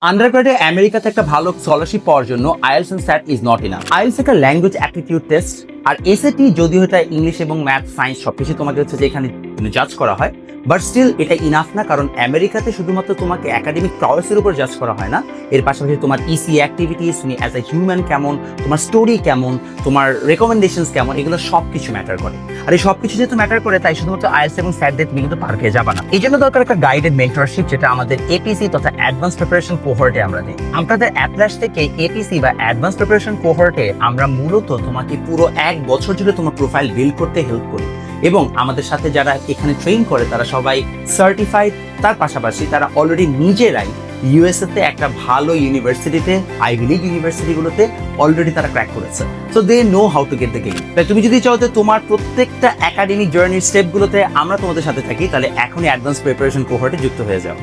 আন্ডারগ্রেডে আমেরিকাতে একটা ভালো স্কলারশিপ পাওয়ার জন্য IELTS and SAT is not enough. IELTS একটা ল্যাঙ্গুয়েজ অ্যাপটিটিউড টেস্ট, আর এসএটি যদিও এটা ইংলিশ এবং ম্যাথ সায়েন্স সবকিছু তোমাকে হচ্ছে যে এখানে জাজ করা হয়, বাট স্টিল এটা ইনাফ না। কারণ আমেরিকাতে শুধুমাত্র তোমাকে একাডেমিক প্রসেসের উপর জাজ করা হয় না, এর পাশাপাশি তোমার ইসি অ্যাক্টিভিটিস, তুমি অ্যাজ এ হিউম্যান কেমন, তোমার স্টোরি কেমন, তোমার রেকমেন্ডেশনস কেমন, এগুলো সব কিছু ম্যাটার করে। আর এই সব কিছু যেহেতু ম্যাটার করে, তাই শুধুমাত্র আইএলটিএস এবং স্যাট দিয়ে তুমি কিন্তু পার পেয়ে যাবে না। এই জন্য দরকার একটা গাইডেড মেন্টরশিপ, যেটা আমাদের এপিসি তথা অ্যাডভান্স প্রিপারেশন কোহর্টে আমরা দিই। আমাদের অ্যাপ্লাস থেকে এপিসি বা অ্যাডভান্স প্রিপারেশন কোহর্টে আমরা মূলত তোমাকে পুরো এক বছর জুড়ে তোমার প্রোফাইল বিল্ড করতে হেল্প করি, এবং আমাদের সাথে যারা এখানে ট্রেন করে তারা সবাই সার্টিফাইড। তার পাশাপাশি তারা অলরেডি নিজেরাই ইউএসএ তে একটা ভালো ইউনিভার্সিটিতে, আইভি লিগ ইউনিভার্সিটিগুলোতে অলরেডি তারা ক্র্যাক করেছে। So they know how to get the game. তাই তুমি যদি চাও যে তোমার প্রত্যেকটা একাডেমিক জার্নির স্টেপগুলোতে আমরা তোমাদের সাথে থাকি, তাহলে এখনই অ্যাডভান্স প্রিপারেশন কোহর্টে যুক্ত হয়ে যাও।